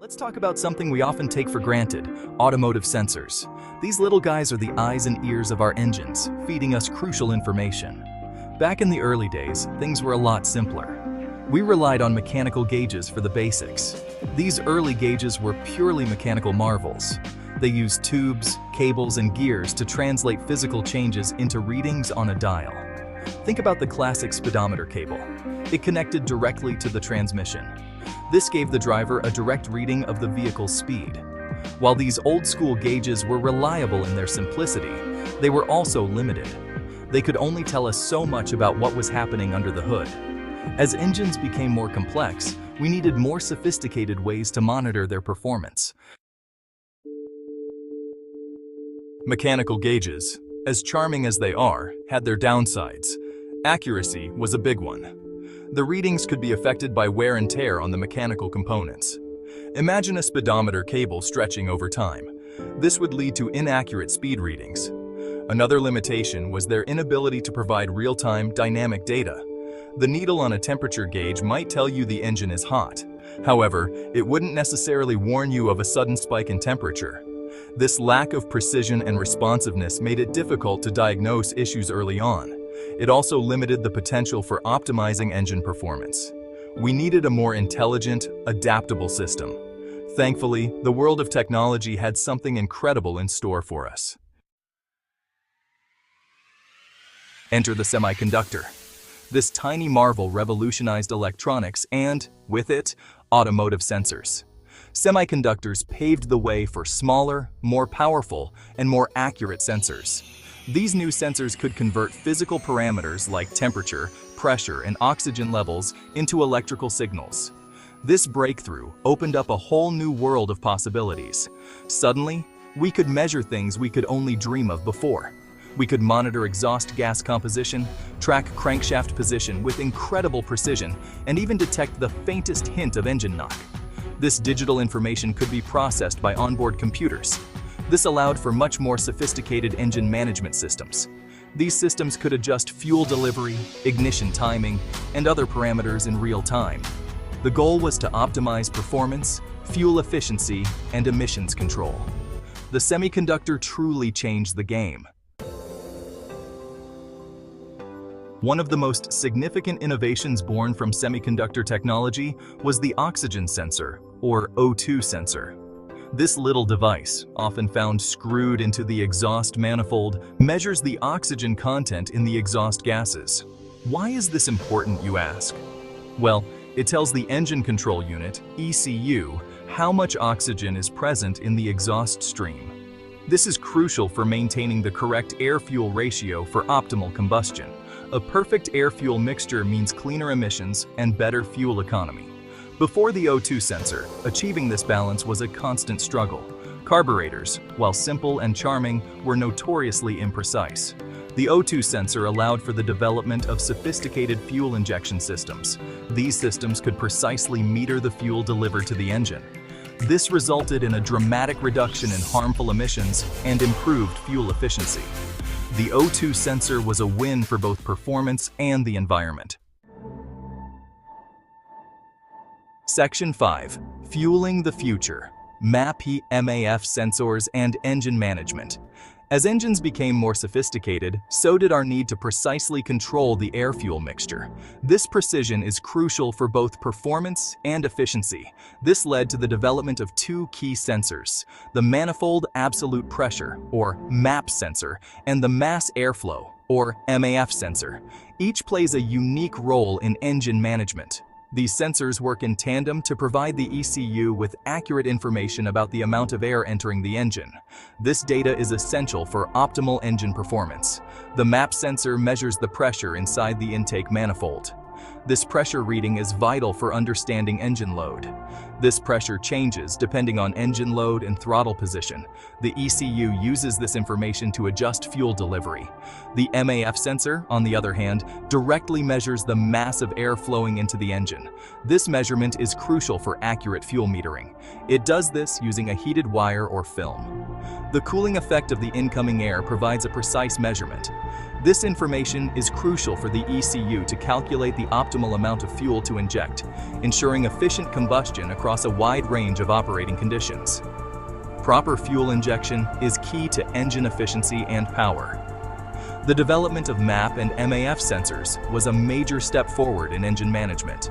Let's talk about something we often take for granted, automotive sensors. These little guys are the eyes and ears of our engines, feeding us crucial information. Back in the early days, things were a lot simpler. We relied on mechanical gauges for the basics. These early gauges were purely mechanical marvels. They used tubes, cables, and gears to translate physical changes into readings on a dial. Think about the classic speedometer cable. It connected directly to the transmission. This gave the driver a direct reading of the vehicle's speed. While these old-school gauges were reliable in their simplicity, they were also limited. They could only tell us so much about what was happening under the hood. As engines became more complex, we needed more sophisticated ways to monitor their performance. Mechanical gauges, as charming as they are, had their downsides. Accuracy was a big one. The readings could be affected by wear and tear on the mechanical components. Imagine a speedometer cable stretching over time. This would lead to inaccurate speed readings. Another limitation was their inability to provide real-time dynamic data. The needle on a temperature gauge might tell you the engine is hot. However, it wouldn't necessarily warn you of a sudden spike in temperature. This lack of precision and responsiveness made it difficult to diagnose issues early on. It also limited the potential for optimizing engine performance. We needed a more intelligent, adaptable system. Thankfully, the world of technology had something incredible in store for us. Enter the semiconductor. This tiny marvel revolutionized electronics and, with it, automotive sensors. Semiconductors paved the way for smaller, more powerful, and more accurate sensors. These new sensors could convert physical parameters like temperature, pressure, and oxygen levels into electrical signals. This breakthrough opened up a whole new world of possibilities. Suddenly, we could measure things we could only dream of before. We could monitor exhaust gas composition, track crankshaft position with incredible precision, and even detect the faintest hint of engine knock. This digital information could be processed by onboard computers. This allowed for much more sophisticated engine management systems. These systems could adjust fuel delivery, ignition timing, and other parameters in real time. The goal was to optimize performance, fuel efficiency, and emissions control. The semiconductor truly changed the game. One of the most significant innovations born from semiconductor technology was the oxygen sensor, or O2 sensor. This little device, often found screwed into the exhaust manifold, measures the oxygen content in the exhaust gases. Why is this important, you ask? Well, it tells the engine control unit, ECU, how much oxygen is present in the exhaust stream. This is crucial for maintaining the correct air-fuel ratio for optimal combustion. A perfect air-fuel mixture means cleaner emissions and better fuel economy. Before the O2 sensor, achieving this balance was a constant struggle. Carburetors, while simple and charming, were notoriously imprecise. The O2 sensor allowed for the development of sophisticated fuel injection systems. These systems could precisely meter the fuel delivered to the engine. This resulted in a dramatic reduction in harmful emissions and improved fuel efficiency. The O2 sensor was a win for both performance and the environment. Section 5. Fueling the Future. MAP sensors and engine management. As engines became more sophisticated, so did our need to precisely control the air-fuel mixture. This precision is crucial for both performance and efficiency. This led to the development of two key sensors, the manifold absolute pressure, or MAP sensor, and the mass airflow, or MAF sensor. Each plays a unique role in engine management. These sensors work in tandem to provide the ECU with accurate information about the amount of air entering the engine. This data is essential for optimal engine performance. The MAP sensor measures the pressure inside the intake manifold. This pressure reading is vital for understanding engine load. This pressure changes depending on engine load and throttle position. The ECU uses this information to adjust fuel delivery. The MAF sensor, on the other hand, directly measures the mass of air flowing into the engine. This measurement is crucial for accurate fuel metering. It does this using a heated wire or film. The cooling effect of the incoming air provides a precise measurement. This information is crucial for the ECU to calculate the optimal amount of fuel to inject, ensuring efficient combustion across across a wide range of operating conditions. Proper fuel injection is key to engine efficiency and power. The development of MAP and MAF sensors was a major step forward in engine management.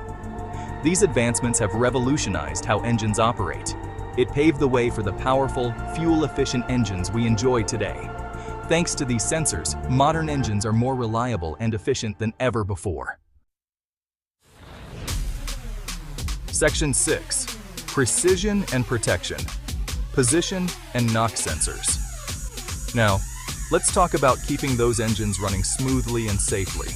These advancements have revolutionized how engines operate. It paved the way for the powerful, fuel-efficient engines we enjoy today. Thanks to these sensors, modern engines are more reliable and efficient than ever before. Section 6. Precision and protection. Position and knock sensors. Now, let's talk about keeping those engines running smoothly and safely.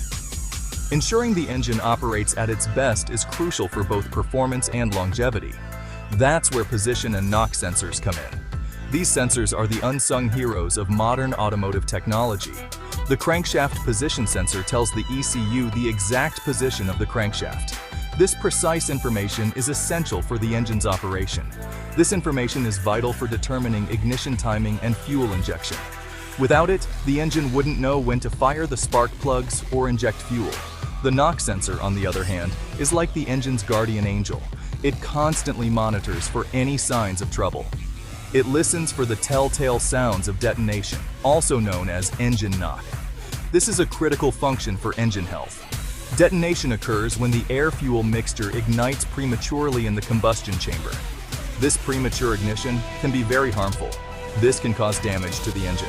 Ensuring the engine operates at its best is crucial for both performance and longevity. That's where position and knock sensors come in. These sensors are the unsung heroes of modern automotive technology. The crankshaft position sensor tells the ECU the exact position of the crankshaft. This precise information is essential for the engine's operation. This information is vital for determining ignition timing and fuel injection. Without it, the engine wouldn't know when to fire the spark plugs or inject fuel. The knock sensor, on the other hand, is like the engine's guardian angel. It constantly monitors for any signs of trouble. It listens for the telltale sounds of detonation, also known as engine knock. This is a critical function for engine health. Detonation occurs when the air-fuel mixture ignites prematurely in the combustion chamber. This premature ignition can be very harmful. This can cause damage to the engine.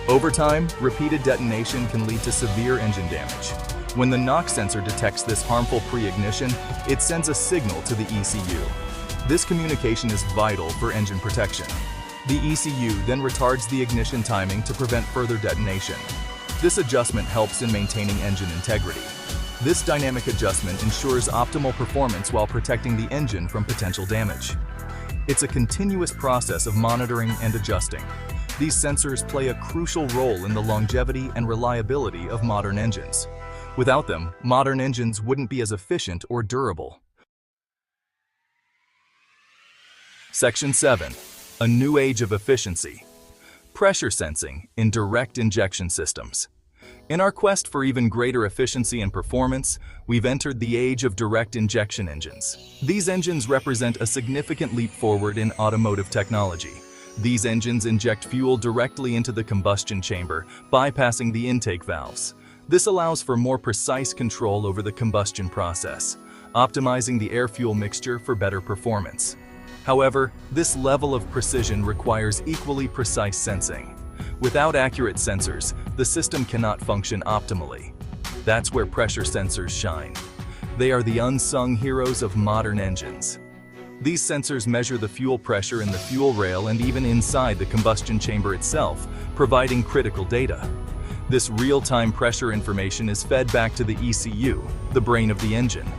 Over time, repeated detonation can lead to severe engine damage. When the knock sensor detects this harmful pre-ignition, it sends a signal to the ECU. This communication is vital for engine protection. The ECU then retards the ignition timing to prevent further detonation. This adjustment helps in maintaining engine integrity. This dynamic adjustment ensures optimal performance while protecting the engine from potential damage. It's a continuous process of monitoring and adjusting. These sensors play a crucial role in the longevity and reliability of modern engines. Without them, modern engines wouldn't be as efficient or durable. Section 7. A new age of efficiency. Pressure sensing in direct injection systems. In our quest for even greater efficiency and performance, we've entered the age of direct injection engines. These engines represent a significant leap forward in automotive technology. These engines inject fuel directly into the combustion chamber, bypassing the intake valves. This allows for more precise control over the combustion process, optimizing the air-fuel mixture for better performance. However, this level of precision requires equally precise sensing. Without accurate sensors, the system cannot function optimally. That's where pressure sensors shine. They are the unsung heroes of modern engines. These sensors measure the fuel pressure in the fuel rail and even inside the combustion chamber itself, providing critical data. This real-time pressure information is fed back to the ECU, the brain of the engine.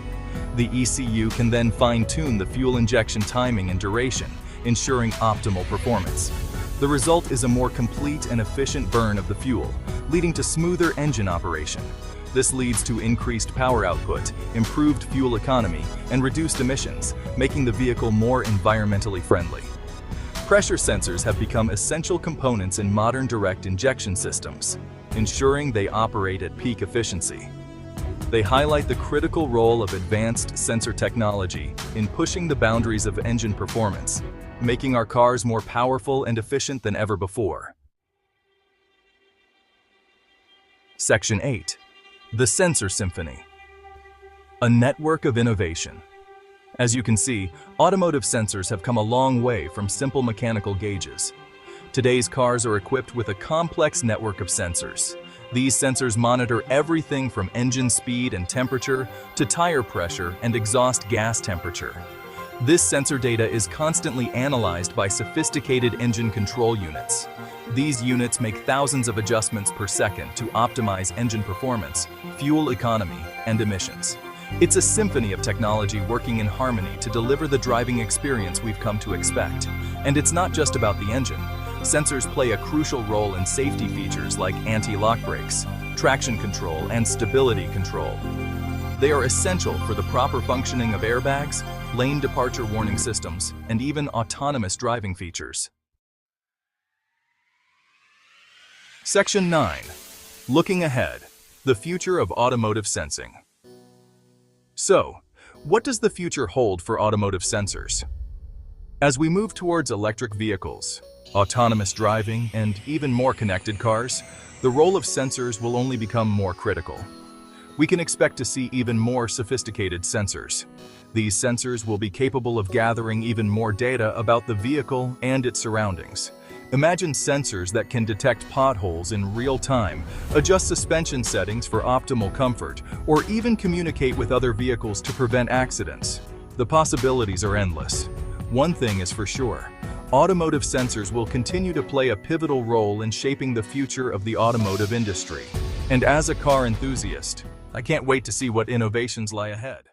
The ECU can then fine-tune the fuel injection timing and duration, ensuring optimal performance. The result is a more complete and efficient burn of the fuel, leading to smoother engine operation. This leads to increased power output, improved fuel economy, and reduced emissions, making the vehicle more environmentally friendly. Pressure sensors have become essential components in modern direct injection systems, ensuring they operate at peak efficiency. They highlight the critical role of advanced sensor technology in pushing the boundaries of engine performance, making our cars more powerful and efficient than ever before. Section 8. The Sensor Symphony. A network of innovation. As you can see, automotive sensors have come a long way from simple mechanical gauges. Today's cars are equipped with a complex network of sensors. These sensors monitor everything from engine speed and temperature to tire pressure and exhaust gas temperature. This sensor data is constantly analyzed by sophisticated engine control units. These units make thousands of adjustments per second to optimize engine performance, fuel economy, and emissions. It's a symphony of technology working in harmony to deliver the driving experience we've come to expect. And it's not just about the engine. Sensors play a crucial role in safety features like anti-lock brakes, traction control, and stability control. They are essential for the proper functioning of airbags, lane departure warning systems, and even autonomous driving features. Section 9. Looking ahead. The future of automotive sensing. So, what does the future hold for automotive sensors? As we move towards electric vehicles, autonomous driving, and even more connected cars, the role of sensors will only become more critical. We can expect to see even more sophisticated sensors. These sensors will be capable of gathering even more data about the vehicle and its surroundings. Imagine sensors that can detect potholes in real time, adjust suspension settings for optimal comfort, or even communicate with other vehicles to prevent accidents. The possibilities are endless. One thing is for sure, automotive sensors will continue to play a pivotal role in shaping the future of the automotive industry. And as a car enthusiast, I can't wait to see what innovations lie ahead.